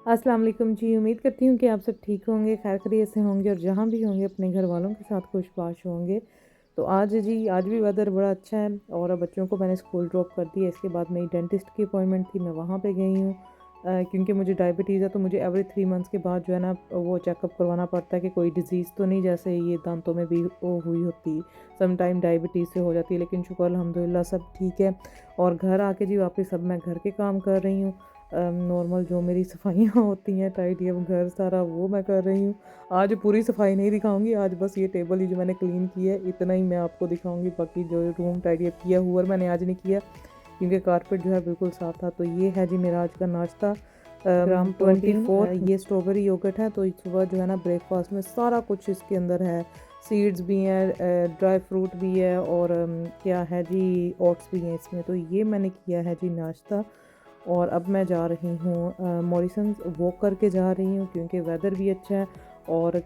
अस्सलाम वालेकुम जी। उम्मीद करती हूँ कि आप सब ठीक होंगे, खैर खैरियत से होंगे और जहाँ भी होंगे अपने घर वालों के साथ खुशबाश होंगे। तो आज भी वेदर बड़ा अच्छा है और बच्चों को मैंने स्कूल ड्रॉप कर दिया। इसके बाद मेरी डेंटिस्ट की अपॉइंटमेंट थी, मैं वहाँ पे गई हूँ। क्योंकि मुझे डायबिटीज़ है तो मुझे एवरी 3 मंथ्स के बाद जो है ना वो चेकअप करवाना पड़ता है कि कोई डिज़ीज़ तो नहीं, जैसे ये दांतों में भी वो हुई होती, सम टाइम डायबिटीज़ से हो जाती है। लेकिन शुक्र अल्हम्दुलिल्लाह सब ठीक है। और घर आके जी वापस अब मैं घर के काम कर रही हूँ। नॉर्मल जो मेरी सफाइयाँ होती हैं, टाइडी अप घर सारा, वो मैं कर रही हूँ। आज पूरी सफाई नहीं दिखाऊंगी, आज बस ये टेबल ही जो मैंने क्लीन की है इतना ही मैं आपको दिखाऊंगी। बाकी जो रूम टाइडी अप किया हुआ मैंने आज नहीं किया क्योंकि कारपेट जो है बिल्कुल साफ़ था। तो ये है जी मेरा आज का नाश्ता। ग्राम 24 ये स्ट्रॉबेरी योगर्ट है। तो सुबह जो है ना ब्रेकफास्ट में सारा कुछ इसके अंदर है, सीड्स भी हैं, ड्राई फ्रूट भी है और क्या है जी ओट्स भी हैं इसमें। तो ये मैंने किया है जी नाश्ता। और अब मैं जा रही हूँ मॉरिसन्स, वॉक करके जा रही हूँ क्योंकि वेदर भी अच्छा है। और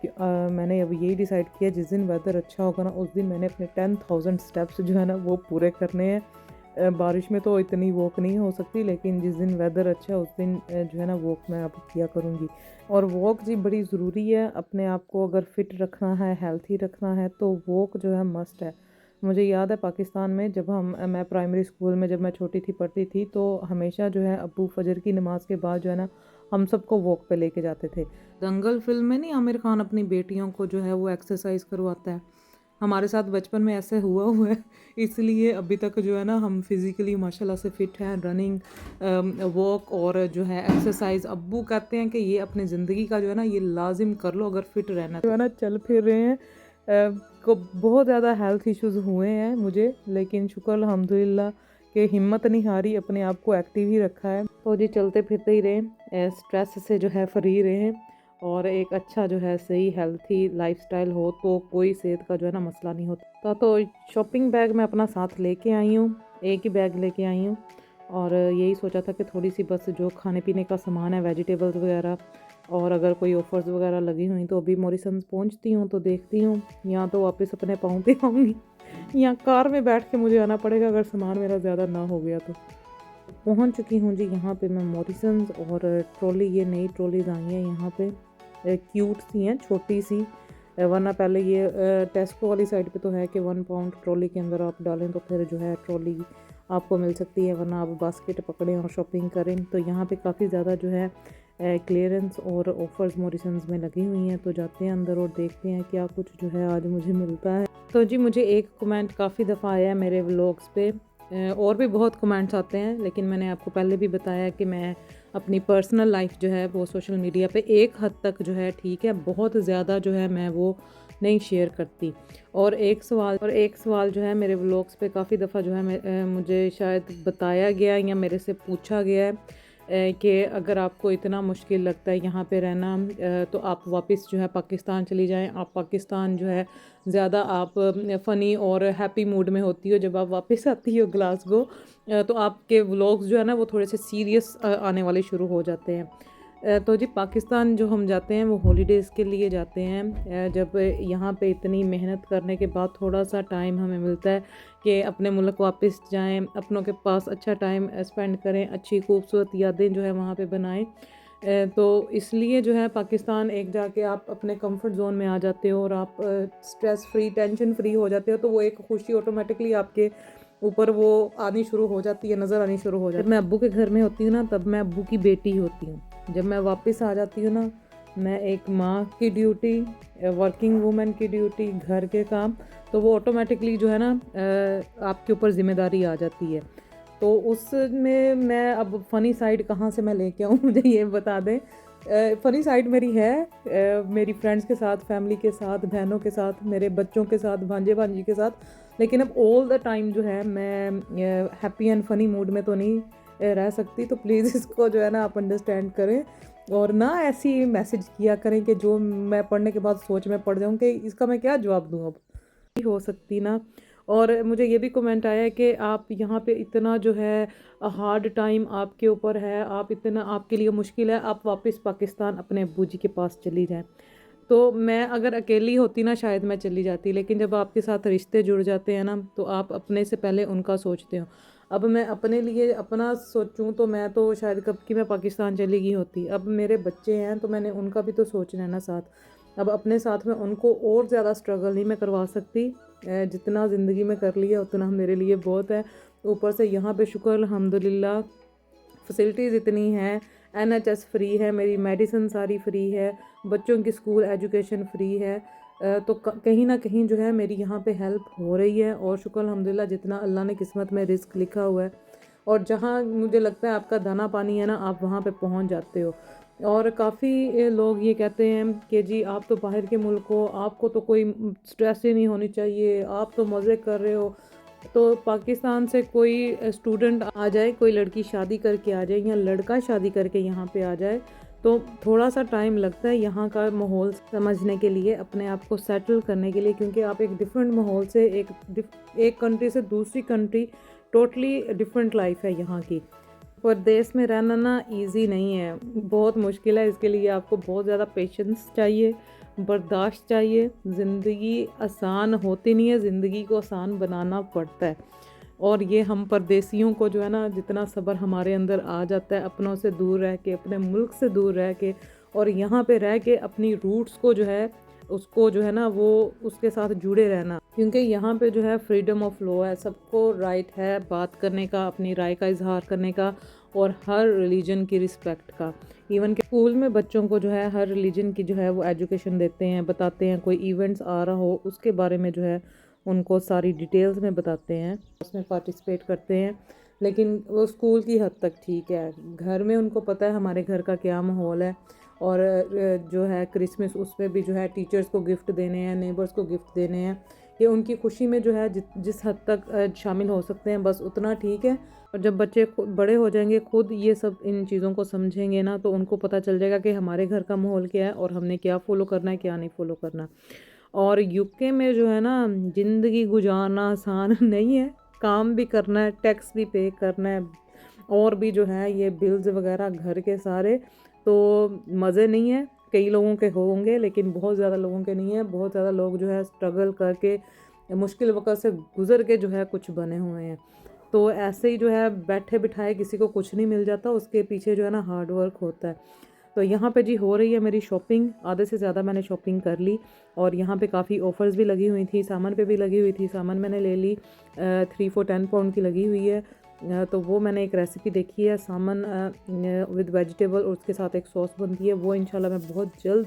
मैंने अब यही डिसाइड किया जिस दिन वेदर अच्छा होगा ना उस दिन मैंने अपने 10,000 स्टेप्स जो है ना वो पूरे करने हैं। बारिश में तो इतनी वॉक नहीं हो सकती, लेकिन जिस दिन वेदर अच्छा है उस दिन जो है ना वॉक मैं अब किया करूँगी। और वॉक जी बड़ी ज़रूरी है, अपने आप को अगर फ़िट रखना है, हेल्थी रखना है तो वॉक जो है मस्ट है। मुझे याद है पाकिस्तान में जब मैं प्राइमरी स्कूल में जब मैं छोटी थी पढ़ती थी तो हमेशा जो है अब्बू फजर की नमाज के बाद जो है ना हम सबको वॉक पे लेके जाते थे। दंगल फिल्म में नहीं आमिर खान अपनी बेटियों को जो है वो एक्सरसाइज करवाता है, हमारे साथ बचपन में ऐसे हुआ है। इसलिए अभी तक जो है ना हम फिज़िकली माशाल्लाह से फ़िट हैं। रनिंग, वॉक और जो है एक्सरसाइज, अब्बू कहते हैं कि ये अपनी ज़िंदगी का जो है ना ये लाजिम कर लो अगर फ़िट रहना जो है ना। चल फिर रहे हैं, को बहुत ज़्यादा हेल्थ इश्यूज़ हुए हैं मुझे, लेकिन शुक्र अल्हम्दुलिल्लाह कि हिम्मत नहीं हारी, अपने आप को एक्टिव ही रखा है। तो जी चलते फिरते ही रहें, स्ट्रेस से जो है फ्री रहें और एक अच्छा जो है सही हेल्थी लाइफस्टाइल हो तो कोई सेहत का जो है ना मसला नहीं होता। तो शॉपिंग बैग मैं अपना साथ लेके आई हूँ, एक ही बैग लेके आई हूँ। और यही सोचा था कि थोड़ी सी बस जो खाने पीने का सामान है, वेजिटेबल्स वगैरह, और अगर कोई ऑफ़र्स वगैरह लगी हुई तो अभी मॉरिसन्स पहुंचती हूँ तो देखती हूँ, या तो वापस अपने पाँव पे आऊँगी या कार में बैठ के मुझे आना पड़ेगा अगर सामान मेरा ज़्यादा ना हो गया तो। पहुंच चुकी हूँ जी यहाँ पे मैं मॉरिसन्स। और ट्रॉली, ये नई ट्रॉलीज आई हैं यहाँ पे, क्यूट सी हैं, छोटी सी। वरना पहले ये टेस्को वाली साइड पे तो है कि 1 पाउंड ट्रॉली के अंदर आप डालें तो फिर जो है ट्रॉली आपको मिल सकती है, वरना आप बास्केट पकड़ें और शॉपिंग करें। तो यहाँ पे काफ़ी ज़्यादा जो है क्लियरेंस और ऑफ़र्स मॉरिसन्स में लगी हुई हैं। तो जाते हैं अंदर और देखते हैं क्या कुछ जो है आज मुझे मिलता है। तो जी मुझे एक कमेंट काफ़ी दफ़ा आया है मेरे व्लॉग्स पे, और भी बहुत कमेंट्स आते हैं, लेकिन मैंने आपको पहले भी बताया कि मैं अपनी पर्सनल लाइफ जो है वो सोशल मीडिया पे एक हद तक जो है ठीक है, बहुत ज़्यादा जो है मैं वो नहीं शेयर करती। और एक सवाल जो है मेरे व्लॉग्स पे काफ़ी दफ़ा जो है मुझे शायद बताया गया या मेरे से पूछा गया है कि अगर आपको इतना मुश्किल लगता है यहाँ पे रहना, तो आप वापस जो है पाकिस्तान चली जाएं। आप पाकिस्तान जो है ज़्यादा आप फ़नी और हैप्पी मूड में होती हो, जब आप वापस आती हो ग्लासगो तो आपके व्लॉग्स जो है ना वो थोड़े से सीरियस आने वाले शुरू हो जाते हैं। तो जी पाकिस्तान जो हम जाते हैं वो हॉलीडेज़ के लिए जाते हैं। जब यहाँ पे इतनी मेहनत करने के बाद थोड़ा सा टाइम हमें मिलता है कि अपने मुल्क वापस जाएं, अपनों के पास अच्छा टाइम स्पेंड करें, अच्छी खूबसूरत यादें जो है वहाँ पे बनाएं। तो इसलिए जो है पाकिस्तान एक जाके आप अपने कंफर्ट जोन में आ जाते हो और आप स्ट्रेस फ्री, टेंशन फ्री हो जाते हो। तो वो एक खुशी ऑटोमेटिकली आपके ऊपर वो आनी शुरू हो जाती है, नज़र आनी शुरू हो जाती है। जब मैं अब्बू के घर में होती हूँ ना तब मैं अब्बू की बेटी होती हूँ, जब मैं वापस आ जाती हूँ ना मैं एक माँ की ड्यूटी, वर्किंग वूमेन की ड्यूटी, घर के काम, तो वो ऑटोमेटिकली जो है ना आपके ऊपर ज़िम्मेदारी आ जाती है। तो उसमें मैं अब फ़नी साइड कहाँ से मैं लेके आऊँ मुझे ये बता दें। फ़नी साइड मेरी है मेरी फ्रेंड्स के साथ, फैमिली के साथ, बहनों के साथ, मेरे बच्चों के साथ, भांजे भांजी के साथ। लेकिन अब ऑल द टाइम जो है मैं हैप्पी एंड फ़नी मूड में तो नहीं रह सकती। तो प्लीज़ इसको जो है ना आप अंडरस्टैंड करें और ना ऐसी मैसेज किया करें कि जो मैं पढ़ने के बाद सोच में पड़ जाऊँ कि इसका मैं क्या जवाब दूँ अब। नहीं हो सकती ना। और मुझे ये भी कमेंट आया है कि आप यहाँ पे इतना जो है हार्ड टाइम आपके ऊपर है, आप इतना आपके लिए मुश्किल है, आप वापस पाकिस्तान अपने अब्बू जी के पास चली जाएं। तो मैं अगर अकेली होती ना शायद मैं चली जाती, लेकिन जब आपके साथ रिश्ते जुड़ जाते हैं ना तो आप अपने से पहले उनका सोचते हो। अब मैं अपने लिए अपना सोचूं तो मैं तो शायद कब की मैं पाकिस्तान चली गई होती। अब मेरे बच्चे हैं तो मैंने उनका भी तो सोचना है ना साथ। अब अपने साथ में उनको और ज़्यादा स्ट्रगल नहीं मैं करवा सकती। जितना ज़िंदगी में कर लिया उतना मेरे लिए बहुत है। ऊपर से यहाँ पे शुक्र अल्हम्दुलिल्लाह फैसिलिटीज़ इतनी हैं, एनएचएस फ्री है, मेरी मेडिसिन सारी फ्री है, बच्चों की स्कूल एजुकेशन फ्री है। तो कहीं ना कहीं जो है मेरी यहाँ पे हेल्प हो रही है। और शुक्र अल्हम्दुलिल्लाह जितना अल्लाह ने किस्मत में रिस्क लिखा हुआ है और जहाँ मुझे लगता है आपका दाना पानी है ना, आप वहाँ पे पहुँच जाते हो। और काफ़ी लोग ये कहते हैं कि जी आप तो बाहर के मुल्क हो, आपको तो कोई स्ट्रेस ही नहीं होनी चाहिए, आप तो मज़े कर रहे हो। तो पाकिस्तान से कोई स्टूडेंट आ जाए, कोई लड़की शादी करके आ जाए या लड़का शादी करके यहाँ पे आ जाए, तो थोड़ा सा टाइम लगता है यहाँ का माहौल समझने के लिए, अपने आप को सेटल करने के लिए। क्योंकि आप एक डिफरेंट माहौल से एक कंट्री से दूसरी कंट्री, टोटली डिफरेंट लाइफ है यहाँ की। परदेश में रहना ना इजी नहीं है, बहुत मुश्किल है। इसके लिए आपको बहुत ज़्यादा पेशेंस चाहिए, बर्दाश्त चाहिए। ज़िंदगी आसान होती नहीं है, ज़िंदगी को आसान बनाना पड़ता है। और ये हम परदेशियों को जो है ना, जितना सब्र हमारे अंदर आ जाता है अपनों से दूर रह के, अपने मुल्क से दूर रह के, और यहाँ पे रह के अपनी रूट्स को जो है उसको जो है ना वो उसके साथ जुड़े रहना। क्योंकि यहाँ पे जो है फ्रीडम ऑफ लॉ है, सबको राइट है बात करने का, अपनी राय का इजहार करने का, और हर रिलीजन की रिस्पेक्ट का। इवन के स्कूल में बच्चों को जो है हर रिलीजन की जो है वो एजुकेशन देते हैं, बताते हैं। कोई इवेंट्स आ रहा हो उसके बारे में जो है उनको सारी डिटेल्स में बताते हैं, उसमें पार्टिसिपेट करते हैं। लेकिन वो स्कूल की हद तक ठीक है। घर में उनको पता है हमारे घर का क्या माहौल है। और जो है क्रिसमस, उस पर भी जो है टीचर्स को गिफ्ट देने हैं, नेबर्स को गिफ्ट देने हैं। ये उनकी खुशी में जो है जिस हद तक शामिल हो सकते हैं बस उतना ठीक है। और जब बच्चे बड़े हो जाएंगे, खुद ये सब इन चीज़ों को समझेंगे ना, तो उनको पता चल जाएगा कि हमारे घर का माहौल क्या है और हमने क्या फ़ॉलो करना है, क्या नहीं फ़ॉलो करना। और यूके में जो है ना, ज़िंदगी गुजारना आसान नहीं है। काम भी करना है, टैक्स भी पे करना है, और भी जो है ये बिल्स वगैरह घर के सारे। तो मज़े नहीं है, कई लोगों के होंगे लेकिन बहुत ज़्यादा लोगों के नहीं है। बहुत ज़्यादा लोग जो है स्ट्रगल करके, मुश्किल वक़्त से गुज़र के जो है कुछ बने हुए हैं। तो ऐसे ही जो है बैठे बिठाए किसी को कुछ नहीं मिल जाता, उसके पीछे जो है ना हार्ड वर्क होता है। तो यहाँ पे जी हो रही है मेरी शॉपिंग, आधे से ज़्यादा मैंने शॉपिंग कर ली। और यहाँ पे काफ़ी ऑफ़र्स भी लगी हुई थी, सामान पे भी लगी हुई थी। सामान मैंने ले ली 3 for 10 पाउंड की लगी हुई है। तो वो मैंने एक रेसिपी देखी है, सामान विद वेजिटेबल, और उसके साथ एक सॉस बनती है। वो इंशाल्लाह मैं बहुत जल्द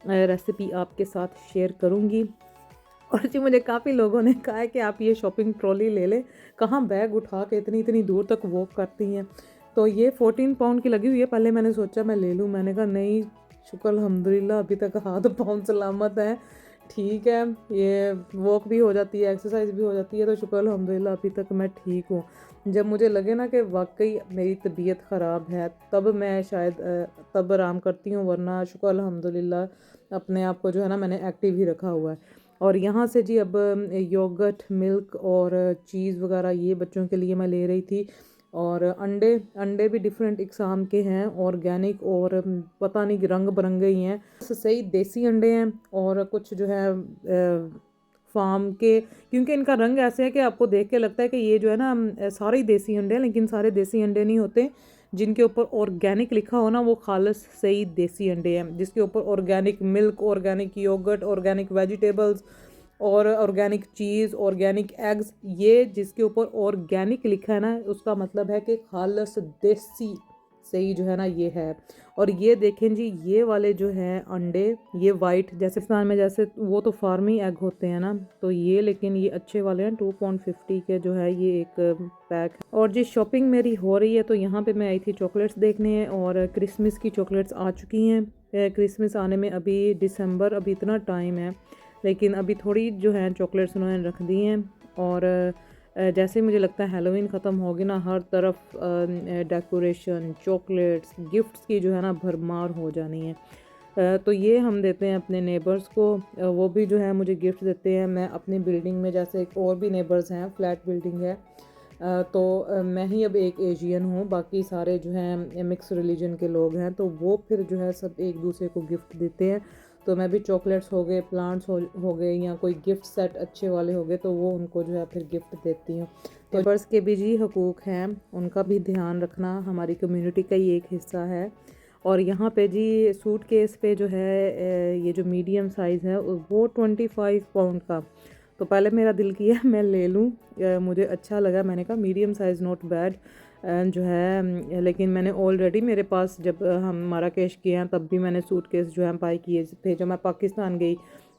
रेसिपी आपके साथ शेयर करूँगी। और जी मुझे काफ़ी लोगों ने कहा है कि आप ये शॉपिंग ट्रॉली ले लें, कहाँ बैग उठा के इतनी इतनी दूर तक वॉक करती हैं। तो ये 14 पाउंड की लगी हुई है। पहले मैंने सोचा मैं ले लूँ, मैंने कहा नहीं, शुक्र अल्हम्दुलिल्लाह अभी तक हाथ पाँव सलामत है, ठीक है। ये वॉक भी हो जाती है, एक्सरसाइज भी हो जाती है, तो शुक्र अल्हम्दुलिल्लाह अभी तक मैं ठीक हूँ। जब मुझे लगे ना कि वाकई मेरी तबीयत ख़राब है, तब मैं शायद तब आराम करती हूँ, वरना शुक्र अल्हम्दुलिल्लाह अपने आप को जो है ना मैंने एक्टिव ही रखा हुआ है। और यहाँ से जी अब योगर्ट, मिल्क और चीज़ वगैरह ये बच्चों के लिए मैं ले रही थी। और अंडे अंडे भी डिफरेंट इकसाम के हैं, ऑर्गेनिक और पता नहीं रंग बिरंगे ही हैं। सही देसी अंडे हैं, और कुछ जो है फार्म के, क्योंकि इनका रंग ऐसे है कि आपको देख के लगता है कि ये जो है ना सारे ही देसी अंडे हैं, लेकिन सारे देसी अंडे नहीं होते। जिनके ऊपर ऑर्गेनिक लिखा हो ना, वो खालस सही देसी अंडे हैं। जिसके ऊपर organic milk, organic yogurt, organic vegetables और ऑर्गेनिक चीज़, ऑर्गेनिक एग्स, ये जिसके ऊपर ऑर्गेनिक लिखा है ना, उसका मतलब है कि खालस देसी सही जो है ना ये है। और ये देखें जी, ये वाले जो हैं अंडे, ये वाइट जैसे पाकिस्तान में जैसे वो तो फार्मी एग होते हैं ना, तो ये लेकिन ये अच्छे वाले हैं। 2.50 के जो है ये एक पैक है। और जी शॉपिंग मेरी हो रही है, तो यहाँ पे मैं आई थी चॉकलेट्स देखने, और क्रिसमस की चॉकलेट्स आ चुकी हैं। क्रिसमस आने में अभी दिसंबर, अभी इतना टाइम है, लेकिन अभी थोड़ी जो है चॉकलेट्स उन्होंने रख दी हैं। और जैसे ही मुझे लगता है हेलोवीन ख़त्म होगी ना, हर तरफ डेकोरेशन, चॉकलेट्स, गिफ्ट्स की जो है ना भरमार हो जानी है। तो ये हम देते हैं अपने नेबर्स को, वो भी जो है मुझे गिफ्ट देते हैं। मैं अपनी बिल्डिंग में, जैसे एक और भी नेबर्स हैं, फ्लैट बिल्डिंग है, तो मैं ही अब एक एशियन हूँ, बाकी सारे जो हैं मिक्स रिलीजन के लोग हैं। तो वो फिर जो है सब एक दूसरे को गिफ्ट देते हैं। तो मैं भी चॉकलेट्स हो गए, प्लांट्स हो गए, या कोई गिफ्ट सेट अच्छे वाले हो गए, तो वो उनको जो है फिर गिफ्ट देती हूँ। तो नेबर्स के भी जी हकूक़ हैं, उनका भी ध्यान रखना हमारी कम्युनिटी का ही एक हिस्सा है। और यहाँ पे जी सूटकेस पे जो है ये जो मीडियम साइज़ है वो 25 पाउंड का। तो पहले मेरा दिल किया मैं ले लूँ, मुझे अच्छा लगा, मैंने कहा मीडियम साइज़ नॉट बैड जो है। लेकिन मैंने ऑलरेडी मेरे पास जब हम माराकेश गए हैं तब भी मैंने सूटकेस जो है बाय किए थे। जब मैं पाकिस्तान गई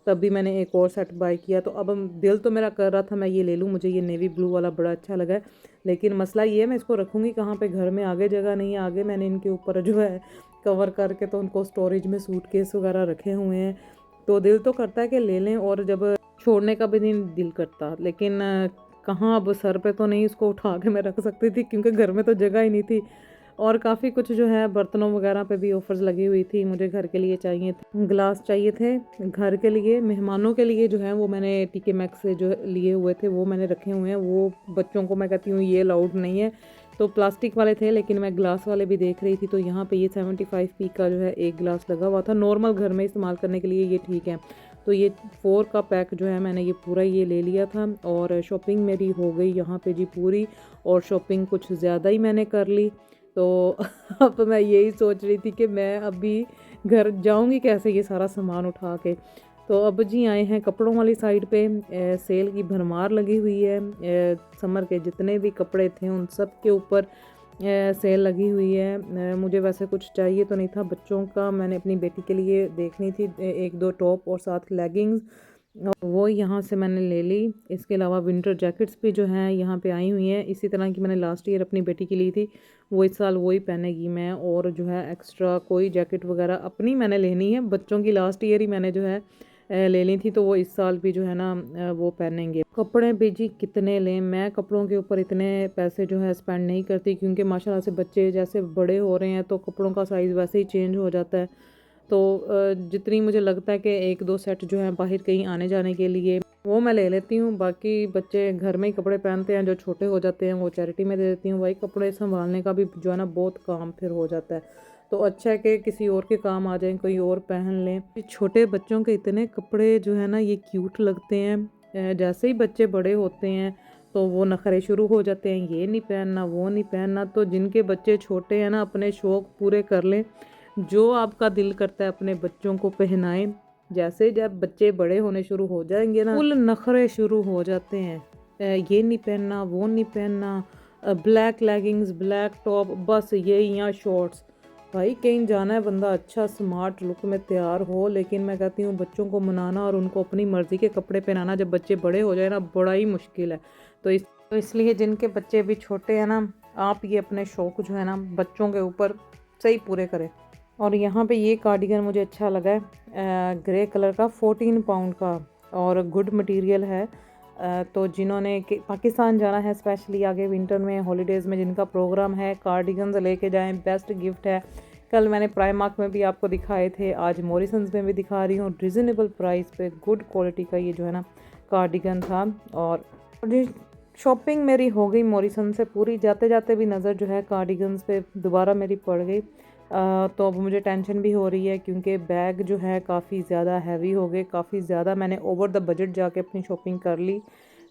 तब भी मैंने एक और सेट बाय किया। तो अब दिल तो मेरा कर रहा था मैं ये ले लूँ, मुझे ये नेवी ब्लू वाला बड़ा अच्छा लगा है। लेकिन मसला ये है मैं इसको रखूँगी कहाँ पे, घर में आगे जगह नहीं है। आगे मैंने इनके ऊपर जो है कवर करके तो उनको स्टोरेज में सूटकेस वगैरह रखे हुए हैं। तो दिल तो करता है कि ले लें, और जब छोड़ने का भी नहीं दिल करता। लेकिन कहाँ, अब सर पे तो नहीं इसको उठा के मैं रख सकती थी क्योंकि घर में तो जगह ही नहीं थी। और काफ़ी कुछ जो है बर्तनों वगैरह पे भी ऑफर्स लगी हुई थी। मुझे घर के लिए चाहिए थे, ग्लास चाहिए थे घर के लिए। मेहमानों के लिए जो है वो मैंने टीके मैक्स से जो लिए हुए थे वो मैंने रखे हुए हैं। वो बच्चों को मैं कहती हूँ ये अलाउड नहीं है, तो प्लास्टिक वाले थे, लेकिन मैं ग्लास वाले भी देख रही थी। तो यहाँ पे ये 75p का जो है एक ग्लास लगा हुआ था। नॉर्मल घर में इस्तेमाल करने के लिए ये ठीक है। तो ये 4 का पैक जो है मैंने ये पूरा ये ले लिया था। और शॉपिंग मेरी हो गई यहाँ पे जी पूरी, और शॉपिंग कुछ ज़्यादा ही मैंने कर ली। तो अब मैं यही सोच रही थी कि मैं अभी घर जाऊंगी कैसे ये सारा सामान उठा के। तो अब जी आए हैं कपड़ों वाली साइड पे। सेल की भरमार लगी हुई है। समर के जितने भी कपड़े थे उन सब के ऊपर सेल लगी हुई है। मुझे वैसे कुछ चाहिए तो नहीं था, बच्चों का मैंने अपनी बेटी के लिए देखनी थी एक दो टॉप और साथ लेगिंग्स, वो यहाँ से मैंने ले ली। इसके अलावा विंटर जैकेट्स भी जो हैं यहाँ पे आई हुई हैं, इसी तरह की मैंने लास्ट ईयर अपनी बेटी की ली थी, वो इस साल वही पहनेगी मैं। और जो है एक्स्ट्रा कोई जैकेट वगैरह अपनी मैंने लेनी है, बच्चों की लास्ट ईयर ही मैंने जो है ले ली थी, तो वो इस साल भी जो है ना वो पहनेंगे। कपड़े भी जी कितने लें, मैं कपड़ों के ऊपर इतने पैसे जो है स्पेंड नहीं करती, क्योंकि माशाल्लाह से बच्चे जैसे बड़े हो रहे हैं तो कपड़ों का साइज़ वैसे ही चेंज हो जाता है। तो जितनी मुझे लगता है कि एक दो सेट जो है बाहर कहीं आने जाने के लिए वो मैं ले लेती हूँ। बाकी बच्चे घर में ही कपड़े पहनते हैं, जो छोटे हो जाते हैं वो चैरिटी में दे देती हूँ। वही कपड़े संभालने का भी जो है ना बहुत काम फिर हो जाता है, तो अच्छा है कि किसी और के काम आ जाएं, कोई और पहन लें। छोटे बच्चों के इतने कपड़े जो है ना ये क्यूट लगते हैं। जैसे ही बच्चे बड़े होते हैं तो वो नखरे शुरू हो जाते हैं, ये नहीं पहनना वो नहीं पहनना। तो जिनके बच्चे छोटे हैं ना अपने शौक़ पूरे कर लें, जो आपका दिल करता है अपने बच्चों को पहनाएं। जैसे जब बच्चे बड़े होने शुरू हो जाएंगे ना फुल नखरे शुरू हो जाते हैं, ये नहीं पहनना वो नहीं पहनना, ब्लैक लेगिंग्स ब्लैक टॉप, बस यही या शॉर्ट्स। भाई कहीं जाना है बंदा अच्छा स्मार्ट लुक में तैयार हो, लेकिन मैं कहती हूँ बच्चों को मनाना और उनको अपनी मर्ज़ी के कपड़े पहनाना जब बच्चे बड़े हो जाए ना बड़ा ही मुश्किल है। तो इसलिए जिनके बच्चे भी छोटे हैं ना, आप ये अपने शौक़ जो है ना बच्चों के ऊपर सही पूरे करें। और यहाँ पे ये कार्डिगन मुझे अच्छा लगा है, ग्रे कलर का 14 पाउंड का, और गुड मटेरियल है। तो जिन्होंने पाकिस्तान जाना है स्पेशली आगे विंटर में हॉलीडेज़ में जिनका प्रोग्राम है, कार्डिगन्स लेके जाएं, बेस्ट गिफ्ट है। कल मैंने प्राइमार्क में भी आपको दिखाए थे, आज मॉरिसन्स में भी दिखा रही हूँ। रिजनेबल प्राइस पे गुड क्वालिटी का ये जो है ना कार्डिगन था। और शॉपिंग मेरी हो गई मॉरिसन से पूरी, जाते जाते भी नज़र जो है कार्डिगन्स पे दोबारा मेरी पड़ गई। तो अब मुझे टेंशन भी हो रही है क्योंकि बैग जो है काफ़ी ज़्यादा हैवी हो गए, काफ़ी ज़्यादा मैंने ओवर द बजट जाके अपनी शॉपिंग कर ली।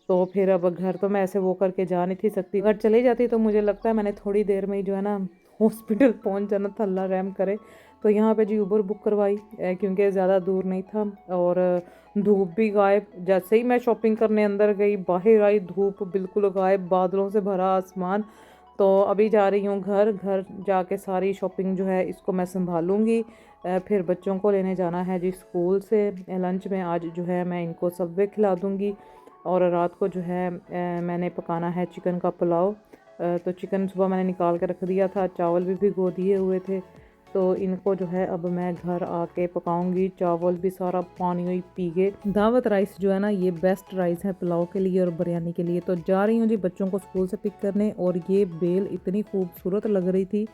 तो फिर अब घर तो मैं ऐसे वो करके जा नहीं थी सकती, अगर चली जाती तो मुझे लगता है मैंने थोड़ी देर में ही जो है ना हॉस्पिटल पहुंच जाना था, अल्लाह रहम करे। तो यहाँ पे जी ऊबर बुक करवाई क्योंकि ज़्यादा दूर नहीं था, और धूप भी गायब। जैसे ही मैं शॉपिंग करने अंदर गई बाहर आई धूप बिल्कुल गायब, बादलों से भरा आसमान। तो अभी जा रही हूँ घर जाके सारी शॉपिंग जो है इसको मैं संभालूँगी। फिर बच्चों को लेने जाना है जी स्कूल से, लंच में आज जो है मैं इनको सबवे खिला दूँगी। और रात को जो है मैंने पकाना है चिकन का पुलाव। तो चिकन सुबह मैंने निकाल के रख दिया था, चावल भी भिगो दिए हुए थे, तो इनको जो है अब मैं घर आके पकाऊंगी। चावल भी सारा पानी ही पी गए। दावत राइस जो है ना ये बेस्ट राइस है पुलाव के लिए और बिरयानी के लिए। तो जा रही हूँ जी बच्चों को स्कूल से पिक करने, और ये बेल इतनी खूबसूरत लग रही थी,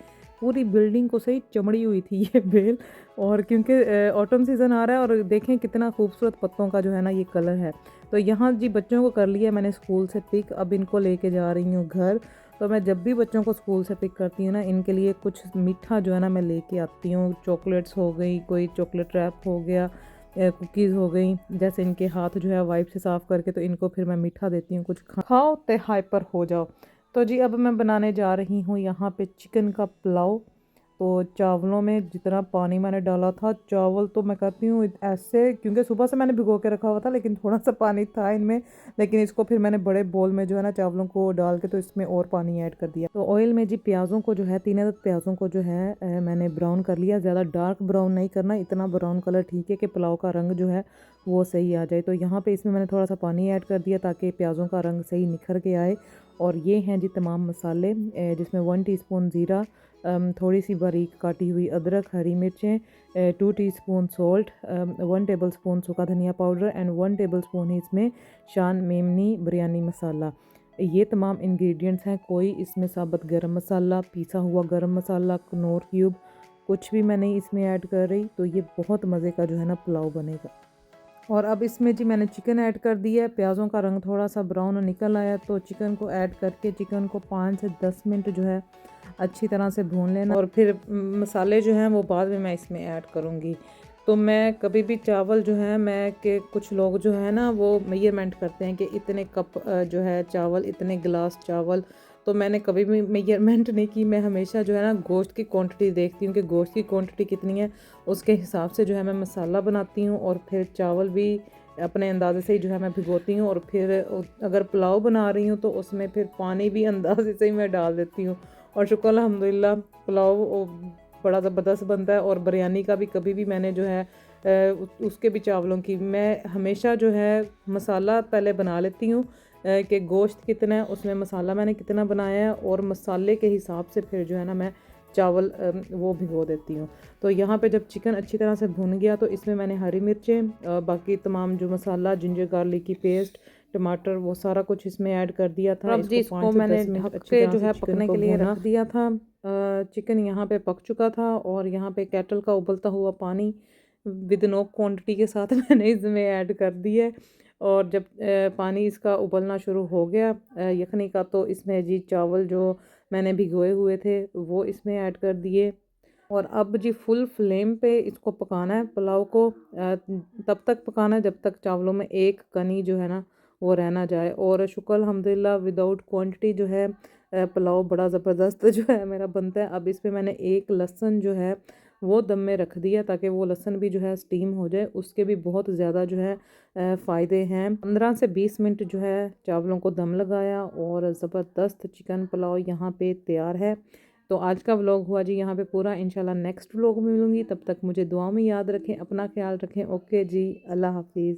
पूरी बिल्डिंग को सही चमड़ी हुई थी ये बेल। और क्योंकि ऑटम सीज़न आ रहा है और देखें कितना खूबसूरत पत्तों का जो है ना ये कलर है। तो यहाँ जी बच्चों को कर लिया मैंने स्कूल से पिक, अब इनको लेके जा रही हूँ घर। तो मैं जब भी बच्चों को स्कूल से पिक करती हूँ ना इनके लिए कुछ मीठा जो है ना मैं लेके आती हूँ। चॉकलेट्स हो गई, कोई चॉकलेट रैप हो गया, कुकीज़ हो गई, जैसे इनके हाथ जो है वाइप से साफ़ करके तो इनको फिर मैं मीठा देती हूँ, कुछ खाओ तो हाइपर हो जाओ। तो जी अब मैं बनाने जा रही हूँ यहाँ पे चिकन का पुलाव। तो चावलों में जितना पानी मैंने डाला था, चावल तो मैं करती हूँ ऐसे, क्योंकि सुबह से मैंने भिगो के रखा हुआ था लेकिन थोड़ा सा पानी था इनमें। लेकिन इसको फिर मैंने बड़े बोल में जो है ना चावलों को डाल के तो इसमें और पानी ऐड कर दिया। तो ऑयल में जी प्याज़ों को जो है 3 अदद प्याज़ों को जो है मैंने ब्राउन कर लिया। ज़्यादा डार्क ब्राउन नहीं करना, इतना ब्राउन कलर ठीक है कि पुलाव का रंग जो है वो सही आ जाए। तो यहाँ पे इसमें मैंने थोड़ा सा पानी ऐड कर दिया ताकि प्याज़ों का रंग सही निखर के आए। और ये हैं जी तमाम मसाले, जिसमें 1 टीस्पून ज़ीरा, थोड़ी सी बारीक काटी हुई अदरक, हरी मिर्चें, 2 टीस्पून सॉल्ट, 1 टेबलस्पून सूखा धनिया पाउडर एंड 1 टेबलस्पून ही इसमें शान मेमनी बिरयानी मसाला। ये तमाम इंग्रेडिएंट्स हैं। कोई इसमें साबुत गरम मसाला, पिसा हुआ गरम मसाला, कनौर क्यूब कुछ भी मैं नहीं इसमें ऐड कर रही। तो ये बहुत मज़े का जो है ना पुलाव बनेगा। और अब इसमें जी मैंने चिकन ऐड कर दिया है। प्याज़ों का रंग थोड़ा सा ब्राउन निकल आया तो चिकन को ऐड करके चिकन को 5 से 10 मिनट जो है अच्छी तरह से भून लेना। और फिर मसाले जो हैं वो बाद में मैं इसमें ऐड करूँगी। तो मैं कभी भी चावल जो है मैं के कुछ लोग जो है ना वो मेजरमेंट करते हैं कि इतने कप जो है चावल, इतने गिलास चावल। तो मैंने कभी भी मेजरमेंट नहीं की। मैं हमेशा जो है ना गोश्त की क्वांटिटी देखती हूँ कि गोश्त की क्वांटिटी कितनी है, उसके हिसाब से जो है मैं मसाला बनाती हूँ। और फिर चावल भी अपने अंदाजे से ही जो है मैं भिगोती हूँ। और फिर अगर पुलाव बना रही हूँ तो उसमें फिर पानी भी अंदाजे से ही मैं डाल देती हूँ। और शुक्र अल्हम्दुलिल्लाह पुलाव बड़ा ज़बरदस्त बनता है। और बिरयानी का भी कभी भी मैंने जो है उसके भी चावलों की मैं हमेशा जो है मसाला पहले बना लेती हूँ कि गोश्त कितना है, उसमें मसाला मैंने कितना बनाया है, और मसाले के हिसाब से फिर जो है ना मैं चावल वो भिगो देती हूँ। तो यहाँ पे जब चिकन अच्छी तरह से भुन गया तो इसमें मैंने हरी मिर्चें, बाकी तमाम जो मसाला, जिंजर गार्लिक की पेस्ट, टमाटर, वो सारा कुछ इसमें ऐड कर दिया था। अब जी इसको मैंने ढक के जो है पकने के लिए रख दिया था। चिकन यहाँ पे पक चुका था और यहाँ पे केटल का उबलता हुआ पानी विद नो क्वांटिटी के साथ मैंने इसमें ऐड कर दिया है। और जब पानी इसका उबलना शुरू हो गया यखनी का, तो इसमें जी चावल जो मैंने भिगोए हुए थे वो इसमें ऐड कर दिए। और अब जी फुल फ्लेम पे इसको पकाना है पुलाव को। तब तक पकाना है जब तक चावलों में एक कनी जो है ना वो रहना जाए। और शुक्र अल्हम्दुलिल्लाह विदाउट क्वांटिटी जो है पुलाव बड़ा ज़बरदस्त जो है मेरा बनता है। अब इसमें मैंने एक लहसुन जो है वो दम में रख दिया ताकि वो लहसुन भी जो है स्टीम हो जाए। उसके भी बहुत ज़्यादा जो है फ़ायदे हैं। 15 से 20 मिनट जो है चावलों को दम लगाया और ज़बरदस्त चिकन पुलाव यहाँ पे तैयार है। तो आज का व्लॉग हुआ जी यहाँ पे पूरा। इंशाल्लाह नेक्स्ट व्लॉग में मिलूँगी, तब तक मुझे दुआ में याद रखें, अपना ख्याल रखें। ओके जी, अल्लाह हाफिज़।